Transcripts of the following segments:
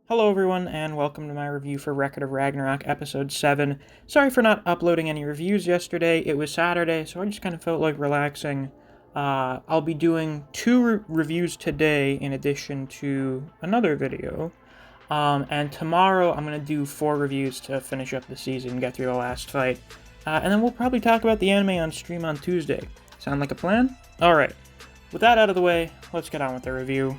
Hello everyone, and welcome to my review for Record of Ragnarok, Episode 7. Sorry for not uploading any reviews yesterday. It was Saturday, so I just kind of felt like relaxing. I'll be doing two reviews today in addition to another video. And tomorrow I'm going to do 4 reviews to finish up the season, get through the last fight. And then we'll probably talk about the anime on stream on Tuesday. Sound like a plan? Alright, with that out of the way, let's get on with the review.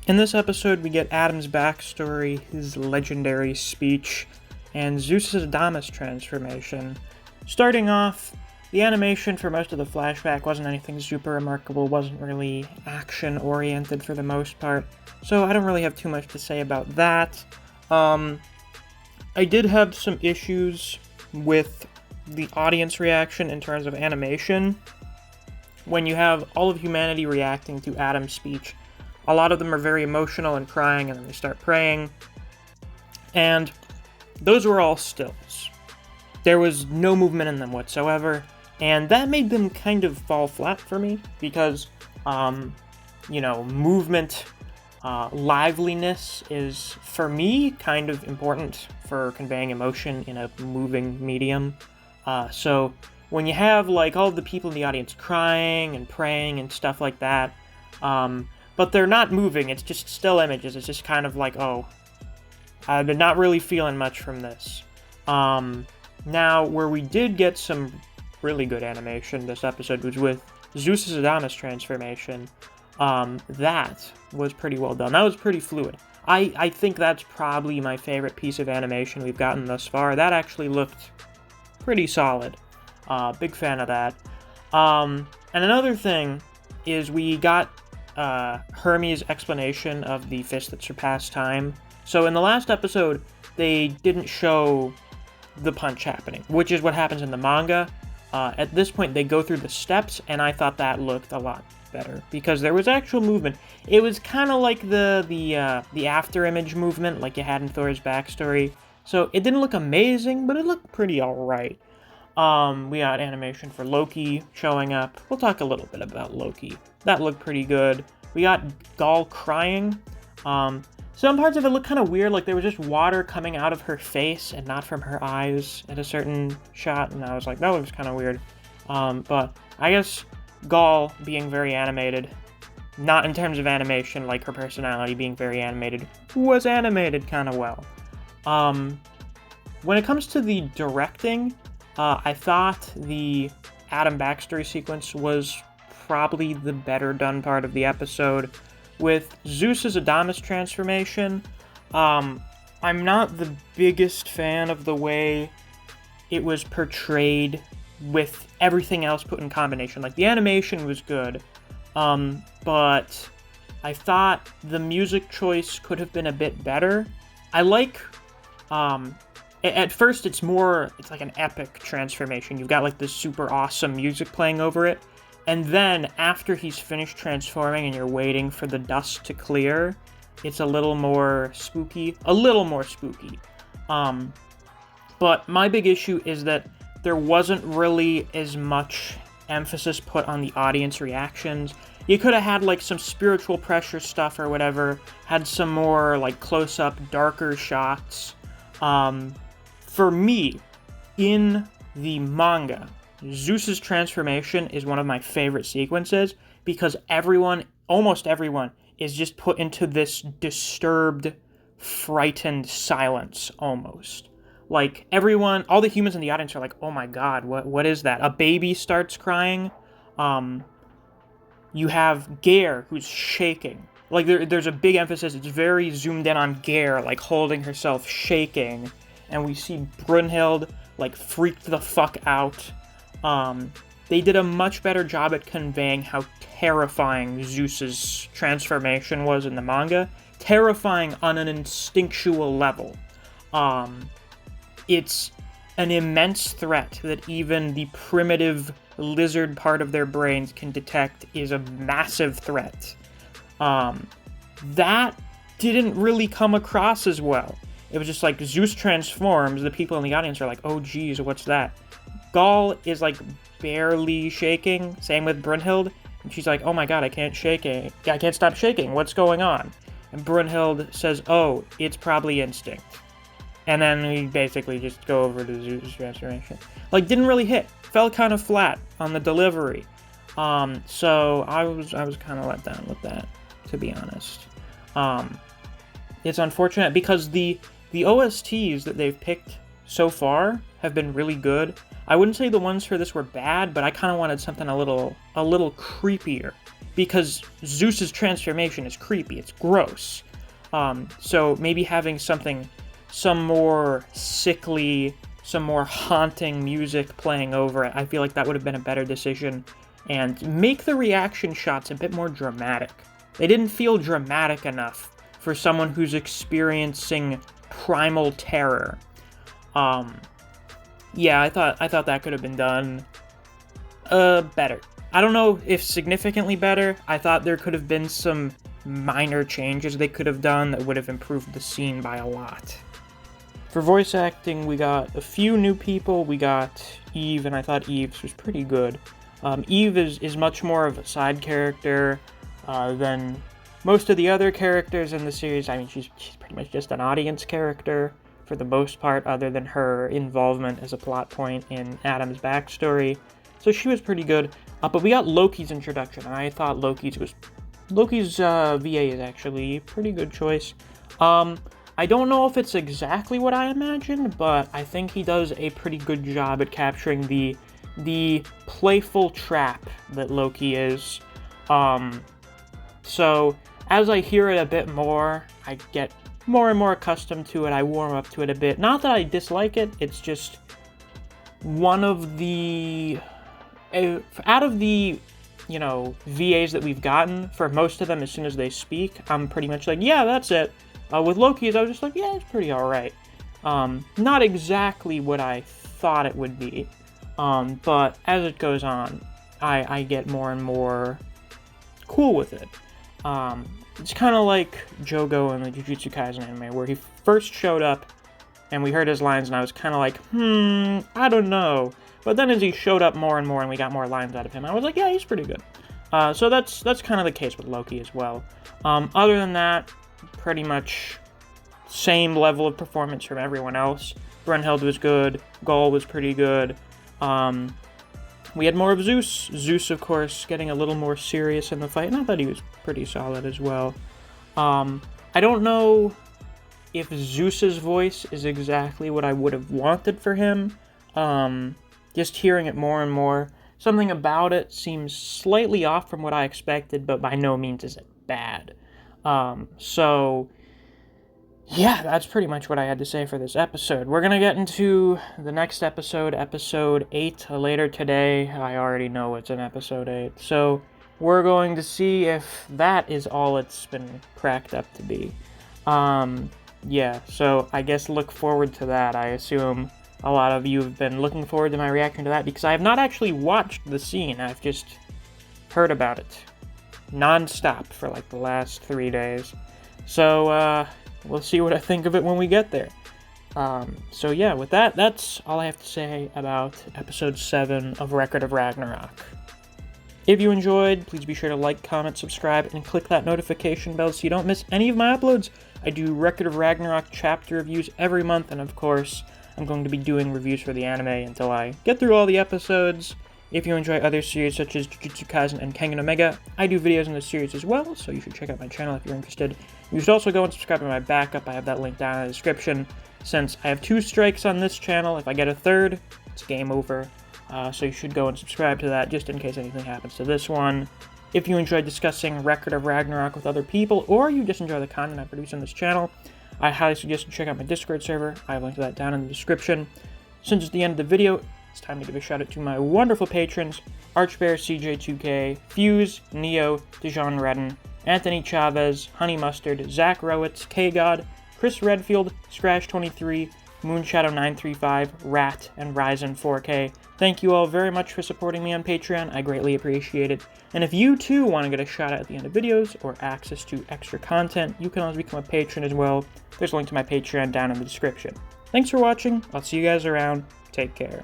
In this episode, we get Adam's backstory, his legendary speech, and Zeus's Adamas transformation. Starting off, the animation for most of the flashback wasn't anything super remarkable, wasn't really action-oriented for the most part, so I don't really have too much to say about that. I did have some issues with the audience reaction in terms of animation. When you have all of humanity reacting to Adam's speech, a lot of them are very emotional and crying, and then they start praying. And those were all stills. There was no movement in them whatsoever, and that made them kind of fall flat for me, because, movement, liveliness is, for me, kind of important for conveying emotion in a moving medium. So when you have, all the people in the audience crying and praying and stuff like that, but they're not moving, it's just still images, it's just kind of like, oh, I've been not really feeling much from this. Now, where we did get some really good animation this episode was with Zeus's Adamas transformation. That was pretty well done. That was pretty fluid. I think that's probably my favorite piece of animation we've gotten thus far. That actually looked pretty solid. Big fan of that. And another thing is we got Hermes' explanation of the fist that surpassed time. So in the last episode, they didn't show the punch happening, which is what happens in the manga. At this point, they go through the steps, and I thought that looked a lot better, because there was actual movement. It was kind of like the after image movement, like you had in Thor's backstory. So it didn't look amazing, but it looked pretty alright. We got animation for Loki showing up. We'll talk a little bit about Loki. That looked pretty good. We got Gaul crying. Some parts of it looked kind of weird, like there was just water coming out of her face and not from her eyes at a certain shot, and I was like, that looks kind of weird. But I guess Gaul being very animated, not in terms of animation, like her personality being very animated, was animated kind of well. When it comes to the directing, I thought the Adam backstory sequence was probably the better done part of the episode. With Zeus's Adamas transformation, I'm not the biggest fan of the way it was portrayed with everything else put in combination. Like, the animation was good, but I thought the music choice could have been a bit better. I like, at first it's like an epic transformation. You've got like this super awesome music playing over it, and then after he's finished transforming and you're waiting for the dust to clear, it's a little more spooky. But my big issue is that there wasn't really as much emphasis put on the audience reactions. You could have had like some spiritual pressure stuff or whatever, had some more like close-up, darker shots. For me, in the manga, Zeus's transformation is one of my favorite sequences, because almost everyone, is just put into this disturbed, frightened silence, almost. Like, all the humans in the audience are like, oh my god, what is that? A baby starts crying. You have Geir, who's shaking. Like, there's a big emphasis, it's very zoomed in on Geir, like, holding herself shaking. And we see Brunhild, like, freaked the fuck out. They did a much better job at conveying how terrifying Zeus's transformation was in the manga. Terrifying on an instinctual level. It's an immense threat that even the primitive lizard part of their brains can detect is a massive threat. That didn't really come across as well. It was just like, Zeus transforms, the people in the audience are like, oh geez, what's that? Gaul is like barely shaking, same with Brunhild, and she's like, oh my god, I can't stop shaking, what's going on? and Brunhild says, "Oh, it's probably instinct." And then we basically just go over to Zeus' transformation. Like, didn't really hit. Fell kind of flat on the delivery. So I was kind of let down with that, to be honest. It's unfortunate because the OSTs that they've picked so far have been really good. I wouldn't say the ones for this were bad, but I kind of wanted something a little creepier, because Zeus's transformation is creepy. It's gross. So maybe having some more sickly, some more haunting music playing over it, I feel like that would have been a better decision, and make the reaction shots a bit more dramatic. They didn't feel dramatic enough for someone who's experiencing primal terror. Yeah, I thought that could have been done better. I don't know if significantly better. I thought there could have been some minor changes they could have done that would have improved the scene by a lot. For voice acting, we got a few new people. We got Eve, and I thought Eve's was pretty good. Eve is much more of a side character than most of the other characters in the series. I mean, she's pretty much just an audience character for the most part, other than her involvement as a plot point in Adam's backstory. So she was pretty good. But we got Loki's introduction, and I thought Loki's VA is actually a pretty good choice. I don't know if it's exactly what I imagined, but I think he does a pretty good job at capturing the playful trap that Loki is. So as I hear it a bit more, I get more and more accustomed to it. I warm up to it a bit. Not that I dislike it, it's just one of the... out of the, VAs that we've gotten, for most of them, as soon as they speak, I'm pretty much like, yeah, that's it. With Loki's, I was just like, yeah, it's pretty alright. Not exactly what I thought it would be, but as it goes on, I get more and more cool with it. It's kind of like Jogo in the Jujutsu Kaisen anime, where he first showed up, and we heard his lines, and I was kind of like, I don't know. But then as he showed up more and more, and we got more lines out of him, I was like, yeah, he's pretty good. So that's kind of the case with Loki as well. Other than that, pretty much same level of performance from everyone else. Brunhild was good. Gull was pretty good. We had more of Zeus. Zeus, of course, getting a little more serious in the fight, and I thought he was pretty solid as well. I don't know if Zeus's voice is exactly what I would have wanted for him. Just hearing it more and more, something about it seems slightly off from what I expected, but by no means is it bad. So, yeah, that's pretty much what I had to say for this episode. We're going to get into the next episode, episode 8, later today. I already know it's in episode 8. So, we're going to see if that is all it's been cracked up to be. Yeah, so I guess look forward to that. I assume a lot of you have been looking forward to my reaction to that, because I have not actually watched the scene. I've just heard about it non-stop for like the last 3 days. So, we'll see what I think of it when we get there. So yeah, with that, that's all I have to say about episode 7 of Record of Ragnarok. If you enjoyed, please be sure to like, comment, subscribe, and click that notification bell so you don't miss any of my uploads. I do Record of Ragnarok chapter reviews every month, and of course, I'm going to be doing reviews for the anime until I get through all the episodes. If you enjoy other series such as Jujutsu Kaisen and Kengan Omega, I do videos in this series as well, so you should check out my channel if you're interested. You should also go and subscribe to my backup. I have that link down in the description. Since I have 2 strikes on this channel, if I get a 3rd, it's game over. So you should go and subscribe to that just in case anything happens to this one. If you enjoy discussing Record of Ragnarok with other people, or you just enjoy the content I produce on this channel, I highly suggest you check out my Discord server. I have linked to that down in the description. Since it's the end of the video, it's time to give a shout out to my wonderful patrons: Archbear, CJ2K, Fuse, Neo, Dejan Redden, Anthony Chavez, Honey Mustard, Zach Rowitz, K-God, Chris Redfield, Scratch23, Moonshadow935, Rat, and Ryzen 4K. Thank you all very much for supporting me on Patreon. I greatly appreciate it. And if you too want to get a shout out at the end of videos or access to extra content, you can always become a patron as well. There's a link to my Patreon down in the description. Thanks for watching. I'll see you guys around. Take care.